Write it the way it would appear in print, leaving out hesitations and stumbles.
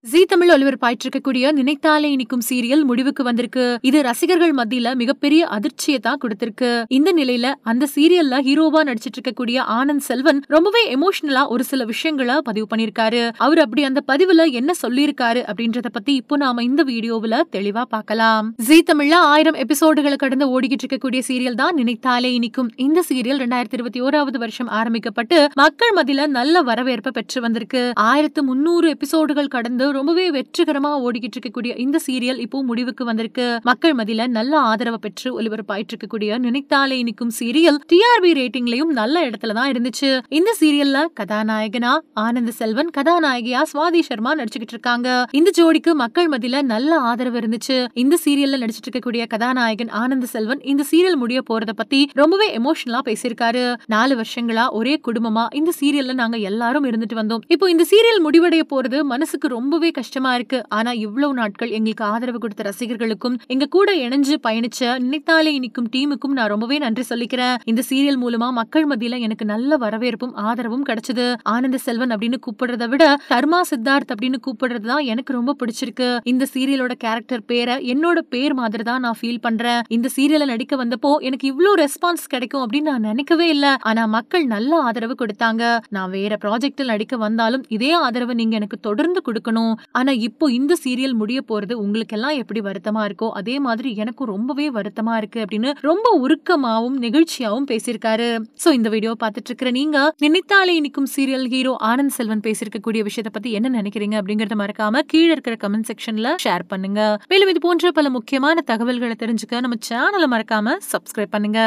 ஜீ தமிழ் ஒளிபரப்பாயிட்டு இருக்கக்கூடிய நினைத்தாலே இனிக்கும் சீரியல் முடிவுக்கு வந்திருக்கு. இது ரசிகர்கள் மத்தியில மிகப்பெரிய அதிர்ச்சியை தான் கொடுத்திருக்கு. இந்த நிலையில அந்த சீரியல்ல ஹீரோவா நடிச்சிட்டு இருக்கக்கூடிய ஆனந்த் செல்வன் ரொம்பவே எமோஷனலா ஒரு சில விஷயங்களை பதிவு பண்ணிருக்காரு. அவர் அப்படி அந்த பதிவுல என்ன சொல்லியிருக்காரு அப்படின்றத பத்தி இப்போ நாம இந்த வீடியோவுல தெளிவா பார்க்கலாம். ஜீ தமிழ்ல 1000 எபிசோடுகளை கடந்து ஓடிக்கிட்டு இருக்கக்கூடிய சீரியல் தான் நினைத்தாலே இனிக்கும். இந்த சீரியல் 2021வது வருஷம் ஆரம்பிக்கப்பட்டு மக்கள் மத்தியில நல்ல வரவேற்பை பெற்று வந்திருக்கு. 1300 எபிசோடுகள் கடந்து ரொம்பவே வெற்றிகரமா ஓடிக்கிட்டு இருக்கக்கூடிய இந்த சீரியல் இப்போ முடிவுக்கு வந்திருக்கு. மக்கள் மத்தியில நல்ல ஆதரவை பெற்று ஒளிபரப்பாயிட்டு இருக்கக்கூடிய நினைத்தாலே இனிக்கும் சீரியல் டிஆர்பி ரேட்டிங்லயும் நல்ல இடத்துல தான் இருந்துச்சு. இந்த சீரியல்ல கதாநாயகனா ஆனந்த் செல்வன், கதாநாயகியா சுவாதி சர்மா நடிச்சுக்கிட்டு இருக்காங்க. இந்த ஜோடிக்கு மக்கள் மத்தியில நல்ல ஆதரவு இருந்துச்சு. இந்த சீரியல்ல நடிச்சிட்டு இருக்கக்கூடிய கதாநாயகன் ஆனந்த் செல்வன் இந்த சீரியல் முடிய போறத பத்தி ரொம்பவே எமோஷனலா பேசியிருக்காரு. 4 வருஷங்களா ஒரே குடும்பமா இந்த சீரியல்ல நாங்க எல்லாரும் இருந்துட்டு வந்தோம். இப்போ இந்த சீரியல் முடிவடைய போறது மனசுக்கு ரொம்பவே கஷ்டமா இருக்கு. ஆனா இவ்வளவு நாட்கள் எங்களுக்கு ஆதரவு கொடுத்த ரசிகர்களுக்கும் எங்க கூட இணைஞ்சு பயணிச்ச நினைத்தாலே இனிக்கும் டீமுக்கும் நான் ரொம்பவே நன்றி சொல்லிக்கிறேன். இந்த சீரியல் மூலமா மக்கள் மத்தியில எனக்கு நல்ல வரவேற்பும் ஆதரவும் கிடைச்சது. ஆனந்த செல்வன் அப்படின்னு கூப்பிடுறத விட தர்மா சித்தார்த் அப்படின்னு கூப்பிடுறது தான் எனக்கு ரொம்ப பிடிச்சிருக்கு. இந்த சீரியலோட கேரக்டர் பேரை என்னோட பேர் மாதிரி தான் நான் ஃபீல் பண்றேன். இந்த சீரியல்ல நடிக்க வந்தப்போ எனக்கு இவ்ளோ ரெஸ்பான்ஸ் கிடைக்கும் அப்படின்னு நான் நினைக்கவே இல்ல. ஆனா மக்கள் நல்ல ஆதரவு கொடுத்தாங்க. நான் வேற ப்ராஜெக்டில் நடிக்க வந்தாலும் இதே ஆதரவு நீங்க எனக்கு தொடர்ந்து கொடுக்கணும். ஆனா இப்போ இந்த சீரியல் முடிய போறது உங்களுக்கு எல்லாம் எப்படி வருத்தமா இருக்கோ அதே மாதிரி எனக்கும் ரொம்பவே வருத்தமா இருக்கு அப்படின்னு ரொம்ப உருக்கமாவும் நெகிழ்ச்சியாவும் பேசியிருக்காரு. சோ இந்த வீடியோ பார்த்துட்டு இருக்கிற நீங்க நினைத்தாலே இனிக்கும் சீரியல் ஹீரோ ஆனந்த் செல்வன் பேசியிருக்கக்கூடிய விஷயத்தை பத்தி என்ன நினைக்கிறீங்க அப்படிங்கறத மறக்காம கீழே இருக்கிற கமெண்ட் செக்ஷன்ல ஷேர் பண்ணுங்க. மேலும் இது போன்ற பல முக்கியமான தகவல்களை தெரிஞ்சுக்க நம்ம சேனலை மறக்காம சப்ஸ்கிரைப் பண்ணுங்க.